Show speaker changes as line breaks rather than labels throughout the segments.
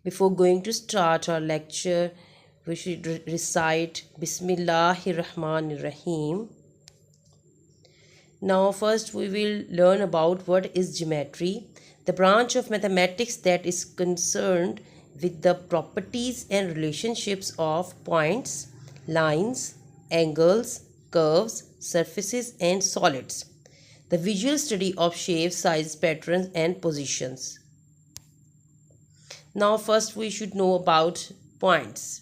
Before going to start our lecture, we should recite Bismillahir Rahmanir Rahim. Now first we will learn about what is geometry, the branch of mathematics that is concerned with the properties and relationships of points, lines, angles, curves, surfaces and solids. The visual study of shapes, sizes, patterns and positions. Now first we should know about points.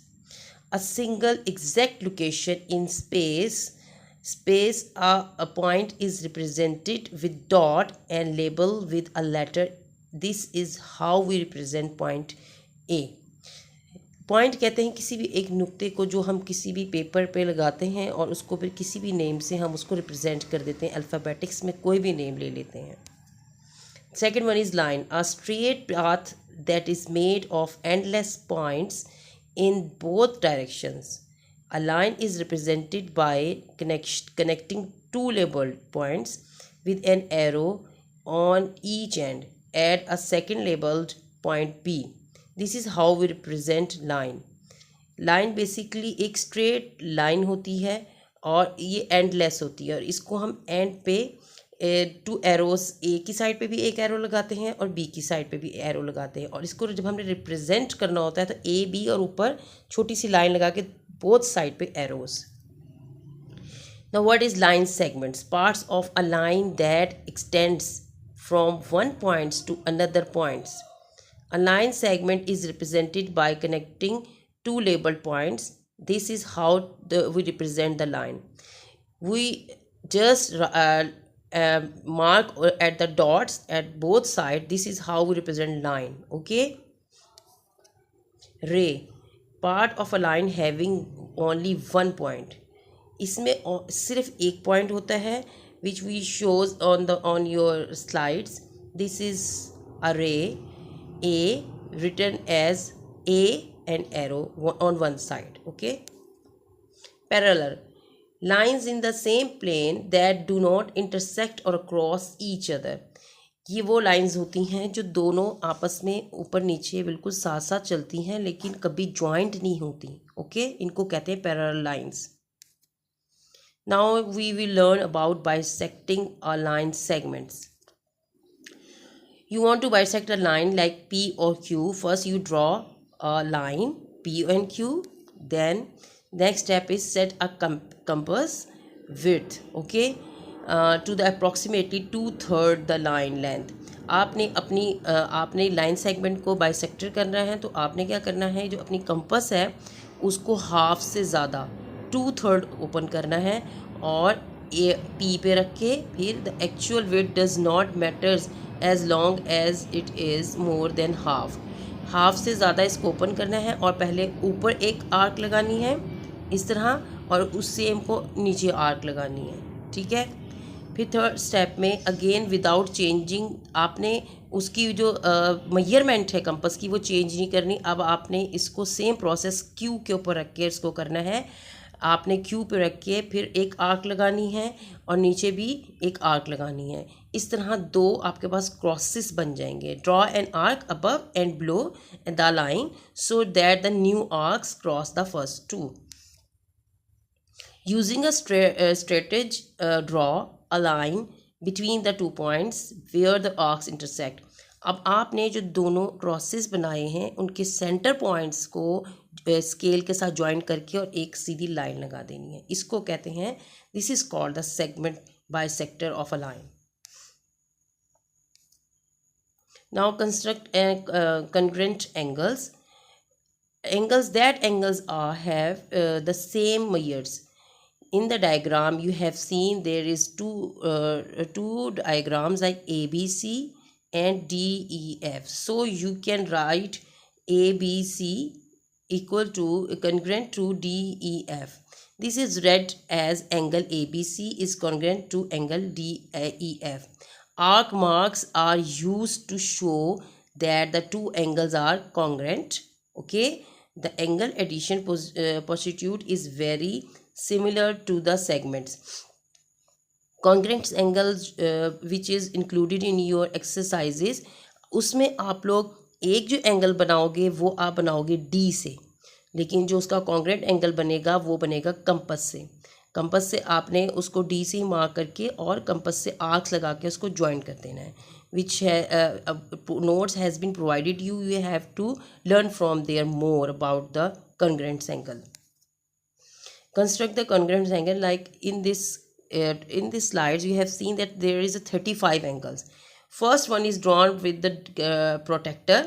A single exact location in space. A point is represented with dot and label with a letter. This is how we represent point A. Point कहते हैं किसी भी एक नुक्ते को जो हम किसी भी पेपर पे लगाते हैं और उसको फिर किसी भी नेम से हम उसको रिप्रेजेंट कर देते हैं. अल्फ़ाबेटिक्स में कोई भी नेम ले लेते हैं. Second one is line, a straight path that is made of endless points in both directions. A line is represented by connecting two labeled points with an arrow on each end. Add a second labeled point B. This is how we represent line. line basically एक straight line होती है और ये endless होती है और इसको हम end पे टू एरोस, ए की साइड पे भी एक एरो लगाते हैं और बी की साइड पे भी एरो लगाते हैं और इसको जब हमने रिप्रेजेंट करना होता है तो ए बी और ऊपर छोटी सी लाइन लगा के बोथ साइड पे arrows. Now what is line segments? Parts of a line that extends from one points to another points. A line segment is represented by connecting two labelled points. This is how we represent the line. We just mark at the dots at both sides. This is how we represent line. Okay. Ray, part of a line having only one point. इसमें सिर्फ एक point होता है which we shows on your slides. This is a ray, A written as A and arrow on one side. Okay. Parallel, lines in the same plane that do not intersect or cross each other. ये वो lines होती हैं जो दोनों आपस में ऊपर नीचे बिल्कुल साथ साथ चलती हैं लेकिन कभी ज्वाइंट नहीं होती. ओके, इनको कहते हैं parallel lines. Now we will learn about bisecting a line segments. You want to bisect a line like P or Q. First you draw a line P and Q. Then next step is set a compass width, okay, to the approximately 2/3 the line length. आपने line segment को bisector करना है तो आपने क्या करना है, जो अपनी कंपस है उसको हाफ से ज़्यादा 2/3 ओपन करना है और ए पी पे रख के फिर the actual width does not matters as long as it is more than half से ज़्यादा इसको ओपन करना है और पहले ऊपर एक आर्क लगानी है इस तरह और उस सेम को नीचे आर्क लगानी है. ठीक है. फिर थर्ड स्टेप में अगेन विदाउट चेंजिंग आपने उसकी जो मेजरमेंट है कंपास की वो चेंज नहीं करनी. अब आपने इसको सेम प्रोसेस क्यू के ऊपर रख के इसको करना है. आपने क्यू पे रख के फिर एक आर्क लगानी है और नीचे भी एक आर्क लगानी है. इस तरह दो आपके पास क्रॉसेस बन जाएंगे. Draw an arc above and below the line so that the new arcs cross the first two. Using a strategy, draw a line between the 2 points where the arcs intersect. अब आपने जो दोनों crosses बनाए हैं उनके centre points को scale के साथ ज्वाइन करके और एक सीधी लाइन लगा देनी है. इसको कहते हैं, this is called the segment bisector of a line. Now construct congruent angles. Angles have the same measures. In the diagram you have seen there is two diagrams like ABC and DEF. So you can write ABC equal to congruent to DEF. This is read as angle ABC is congruent to angle DEF. Arc marks are used to show that the two angles are congruent. Okay, the angle addition positude is very similar to the segments. Congruent angles which is included in your exercises, उसमें आप लोग एक जो angle बनाओगे वो आप बनाओगे D से, लेकिन जो उसका कॉन्ग्रेंट एंगल बनेगा वो बनेगा कंपस से। कंपस से आपने उसको डी से ही मार्क करके और कंपस से आर्क्स लगा के उसको ज्वाइन कर देना है, विच notes has been provided you. You have to learn from there more about the congruence angle. Construct the congruence angle. Like in this slides you have seen that there is a 35 angles. First one is drawn with the protector,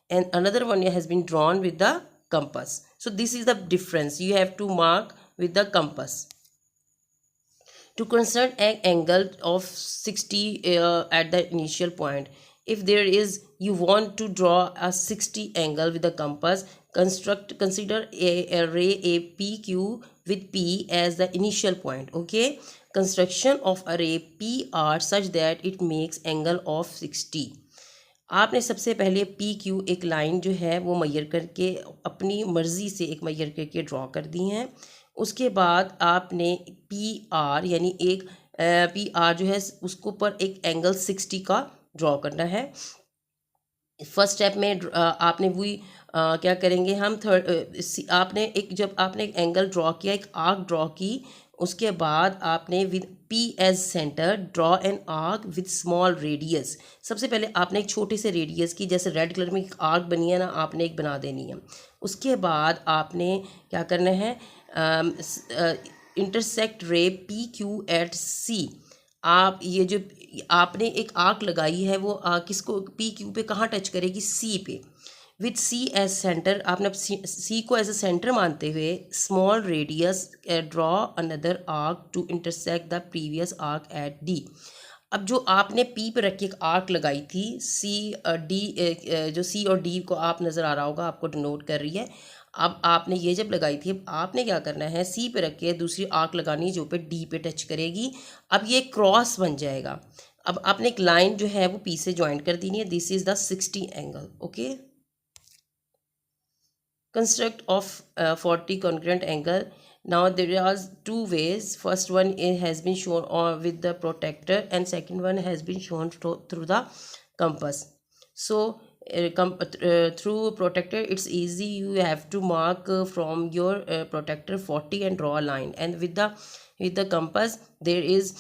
and another one has been drawn with the compass. So this is the difference. You have to mark with the compass. To construct an angle of 60 at the initial point, if there is, you want to draw a 60 angle with the compass, consider a ray a PQ with P as the initial point. Okay, construction of array PR such that it makes angle of 60. आपने सबसे पहले P Q एक line जो है वो मैयर करके अपनी मर्ज़ी से एक मैयर करके ड्रॉ कर दी हैं। उसके बाद आपने पी आर यानी एक पी आर जो है उसको पर एक एंगल 60 का ड्रॉ करना है। फर्स्ट स्टेप में आपने वही क्या करेंगे हम आपने एक जब आपने एक एंगल ड्रॉ किया, एक आर्क ड्रॉ की, उसके बाद आपने with P as centre draw an arc with small radius. सबसे पहले आपने एक छोटे से रेडियस की, जैसे रेड कलर में एक आर्क बनी है ना, आपने एक बना देनी है। उसके बाद आपने क्या करना है, इंटरसेक्ट रे पी क्यू एट सी। आप ये जो आपने एक आर्क लगाई है वो किसको पी क्यू पे कहाँ टच करेगी, सी पे। विथ सी एज सेंटर, आपने सी को एज ए सेंटर मानते हुए small radius draw another arc to intersect the previous arc at D. अब जो आपने पी पे रख के एक आर्क लगाई थी, सी डी जो सी और डी को आप नज़र आ रहा होगा, आपको डिनोट कर रही है। अब आपने ये जब लगाई थी, अब आपने क्या करना है, सी पे रख के दूसरी आर्क लगानी जो पे डी पे टच करेगी। अब ये क्रॉस बन जाएगा। अब आपने एक लाइन जो है वो पी से ज्वाइन कर देनी है। This is the 60 angle. Okay, construct of 40 congruent angle. Now there are two ways. First one has been shown with the protractor, and second one has been shown through the compass. So through protractor it's easy. You have to mark from your protractor 40 and draw a line, and with the compass there is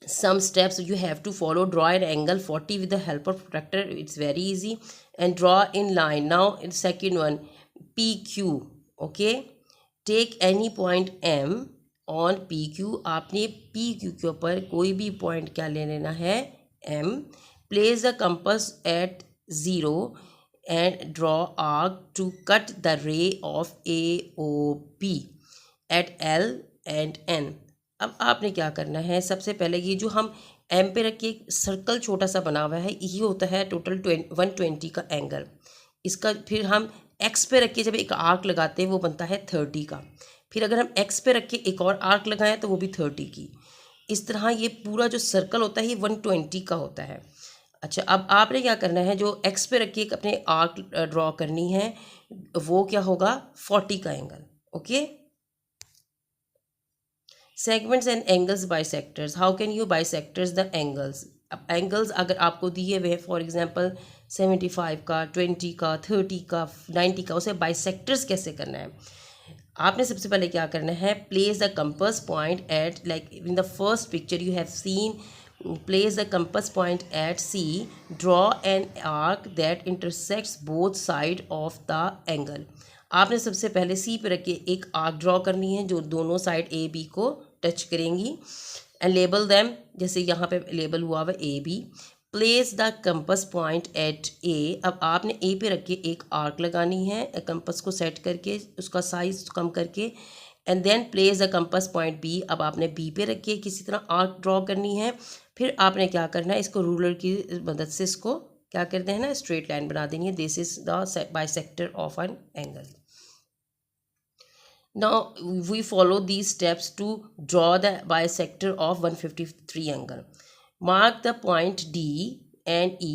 some steps you have to follow. Draw an angle 40 with the help of protractor. It's very easy, and draw in line. Now in second one, PQ. Okay, take any point M on PQ. आपने PQ के ऊपर कोई भी point क्या ले लेना है, M. Place the compass at 0 and draw arc to cut the ray of AOP at L and N. अब आपने क्या करना है, सबसे पहले ये जो हम M पे रख के एक सर्कल छोटा सा बना हुआ है, ये होता है टोटल 120 का एंगल। इसका फिर हम एक्स पे रख के जब एक आर्क लगाते हैं वो बनता है 30 का। फिर अगर हम एक्स पे रख के एक और आर्क लगाएं तो वो भी 30 की। इस तरह ये पूरा जो सर्कल होता है ये 120 का होता है। अच्छा, अब आपने क्या करना है, जो एक्स पे रख के एक अपने आर्क ड्रॉ करनी है वो क्या होगा, 40 का angle. Okay, segments and angles bisectors. How can you bisectors the angles? अब एंगल्स अगर आपको दिए हुए फॉर एग्जांपल 75 का, 20 का, 30 का, 90 का, उसे बाइसेक्टर्स कैसे करना है? आपने सबसे पहले क्या करना है, place the compass point at, like in the first picture you have seen, place the compass point at C, draw an arc that intersects both side of the angle. आपने सबसे पहले C पे रख के एक आर्क ड्रॉ करनी है जो दोनों साइड ए बी को टच करेंगी, एंड लेबल दैम, जैसे यहाँ पे लेबल हुआ हुआ A B. Place the compass point at A, अब आपने ए पे रख के एक आर्क लगानी है, कंपास को सेट करके उसका साइज कम करके, and then place the compass point B, अब आपने बी पे रख के किसी तरह आर्क ड्रॉ करनी है। फिर आपने क्या करना है, इसको रूलर की मदद से इसको क्या करते हैं ना, स्ट्रेट लाइन बना देनी है। This is the bisector of an angle. Now we follow these steps to draw the bisector of 153 angle. Mark the point D and E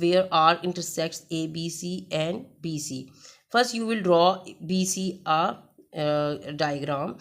where R intersects ABC and BC. First you will draw BC diagram.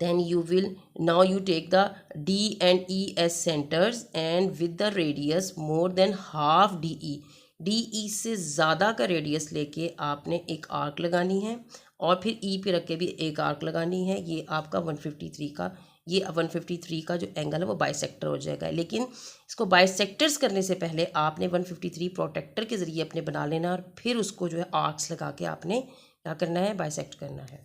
Then you will, now you take the D and E as centers, and with the radius more than half DE, DE से ज़्यादा का radius लेके आपने एक arc लगानी है और फिर E पे रख के भी एक आर्क लगानी है। ये आपका 153 का जो एंगल है वो बाइसेक्टर हो जाएगा। लेकिन इसको बाइसेक्टर्स करने से पहले आपने 153 प्रोटेक्टर के ज़रिए अपने बना लेना और फिर उसको जो है आर्क्स लगा के आपने क्या करना है, बाइसेक्ट करना है।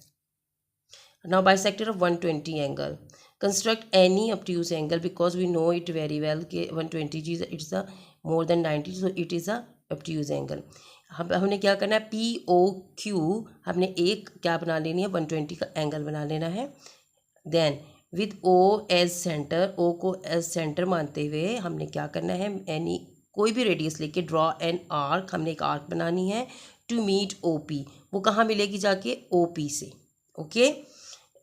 Now bisector of 120 angle. Construct any obtuse angle because we know it very well कि 120 it's a more than 90, so it is a obtuse angle. हमने क्या करना है, POQ हमने एक क्या बना लेनी है, 120 का एंगल बना लेना है। Then with O as centre, O को एज सेंटर मानते हुए हमने क्या करना है, एनी कोई भी रेडियस लेके ड्रॉ एन आर्क, हमने एक आर्क बनानी है टू मीट OP। वो कहाँ मिलेगी जाके, OP से। Okay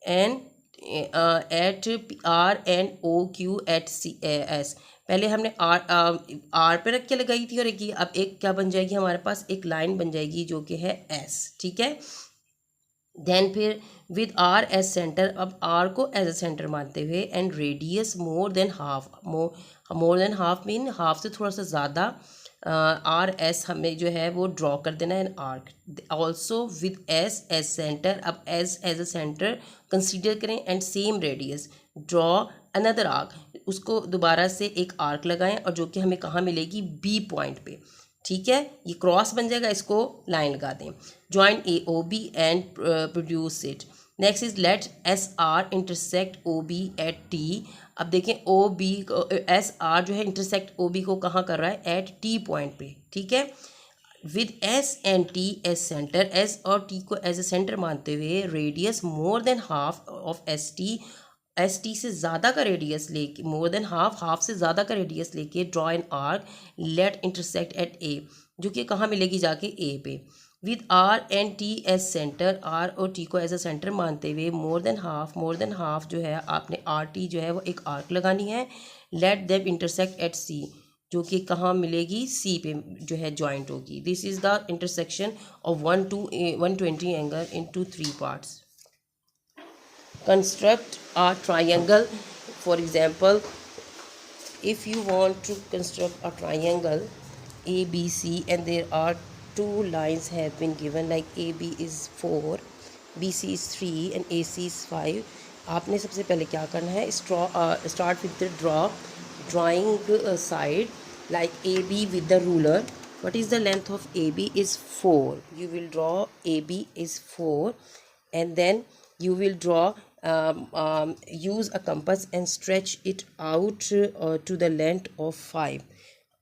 and at R and OQ at CS। पहले हमने R पे रख के लगाई थी और अब एक क्या बन जाएगी हमारे पास, एक लाइन बन जाएगी जो कि है S। ठीक है, देन फिर विद R एज सेंटर, अब R को एज ए सेंटर मानते हुए and radius more than half, more than half mean half से थोड़ा सा ज़्यादा RS हमें जो है वो ड्रॉ कर देना है arc. Also with S as centre, अब S as a centre consider करें and same radius draw another arc, उसको दोबारा से एक आर्क लगाएं और जो कि हमें कहाँ मिलेगी, B पॉइंट पे। ठीक है, ये क्रॉस बन जाएगा, इसको लाइन लगा दें। Join AOB and produce it. Next is let SR intersect OB at T। अब देखें OB SR जो है इंटरसेक्ट OB को कहाँ कर रहा है, एट T पॉइंट पे। ठीक है, with S and T as centre, S और T को एज ए सेंटर मानते हुए radius more than half of ST से ज़्यादा का रेडियस लेके, मोर देन हाफ से ज़्यादा का रेडियस लेके draw an arc let intersect at A, जो कि कहाँ मिलेगी जाके, A पे। With R and T as centre, R और T को एज अ सेंटर मानते हुए मोर देन हाफ जो है आपने RT जो है वो एक आर्क लगानी है। Let them intersect at C, जो कि कहाँ मिलेगी, C पे जो है जॉइंट होगी। This is the intersection of 120 angle into 3 parts. Construct a triangle. For example, if you want to construct a triangle ABC and there are two lines have been given, like AB is 4, BC is 3 and AC is 5, आपने सबसे पहले क्या करना है, start with the drawing side like AB with the ruler. What is the length of AB is 4. You will draw AB is 4 and then you will draw use a compass and stretch it out to the length of 5.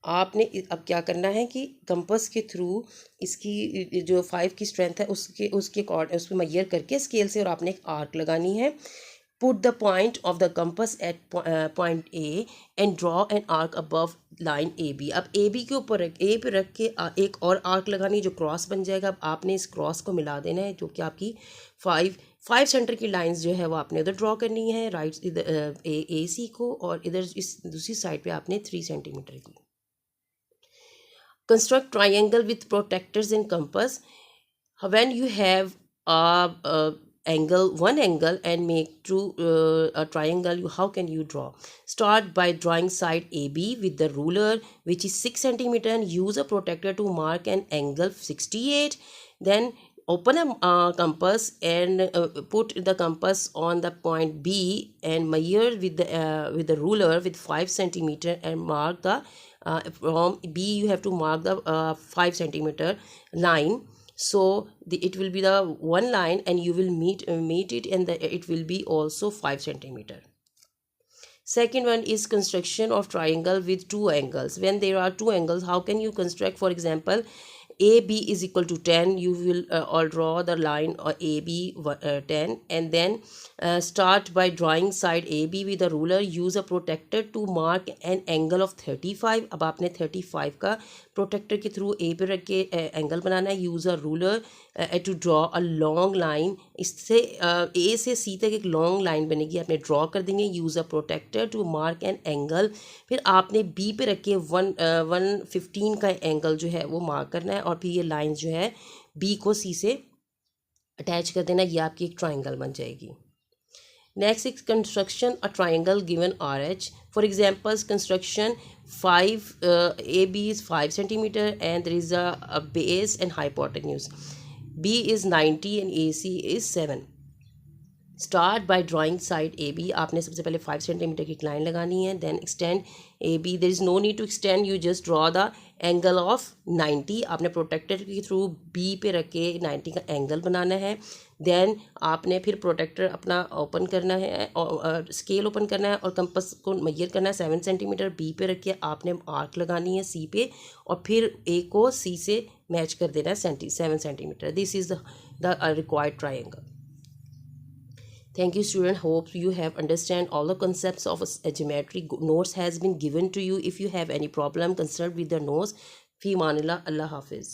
आपने अब क्या करना है कि compass के through इसकी जो 5 की स्ट्रेंथ है उसके अकॉर्ड उसमें मेजर करके स्केल से, और आपने एक आर्क लगानी है। Put the point of the compass at point A and draw an arc above line AB। अब AB के ऊपर A पे रख के एक और आर्क लगानी जो क्रॉस बन जाएगा। अब आपने इस क्रॉस को मिला देना है, जो कि आपकी 5 सेंटर की लाइंस जो है वो आपने उधर ड्रॉ करनी है, राइट इधर AC को, और इधर इस दूसरी साइड पे आपने 3 सेंटीमीटर की। Construct triangle with protectors in compass. When you have one angle and make a triangle, how can you draw? Start by drawing side AB with the ruler which is 6 centimeter and use a protractor to mark an angle 68. Then open a compass and put the compass on the point B and measure with the ruler with 5 centimeter and mark the from B you have to mark the 5 centimeter line. So it will be the one line and you will meet it, and it will be also 5 centimeter. Second one is construction of triangle with 2 angles. When there are 2 angles, how can you construct? For example, AB is equal to 10. You will all draw the line AB 10 and then start by drawing side AB with a ruler. Use a protector to mark an angle of 35. अब आपने 35 का protector के through A पे रख के angle बनाना है। Use a ruler to draw a long line. इससे A से C तक एक लॉन्ग लाइन बनेगी, आपने ड्रॉ कर देंगे। Use a protractor to mark an angle. फिर आपने B पे रख के 115 का एंगल जो है वो मार्क करना है, और फिर ये लाइन जो है B को C से अटैच कर देना। ये आपकी एक ट्राइंगल बन जाएगी। Next is construction a triangle given RH. For examples, construction 5 AB is 5 centimeter and there is a base and hypotenuse. B is 90 and AC is 7. Start by drawing side A B. आपने सबसे पहले 5 centimetre की line लगानी है. Then extend A B. There is no need to extend, you just draw the angle of 90. आपने protector के through B पे रख के 90 का एंगल बनाना है. देन आपने फिर प्रोटेक्टर अपना ओपन करना है और स्केल ओपन करना है और कंपस को मेजर करना है 7 सेंटीमीटर. बी पे रख के आपने आर्क लगानी है सी पे और फिर ए को सी से मैच कर देना है 7 centimetre. This is the required triangle. Thank you student, hope you have understand all the concepts of a geometry. Notes has been given to you. If you have any problem, consult with the notes. Fi manillah. Allah Hafiz.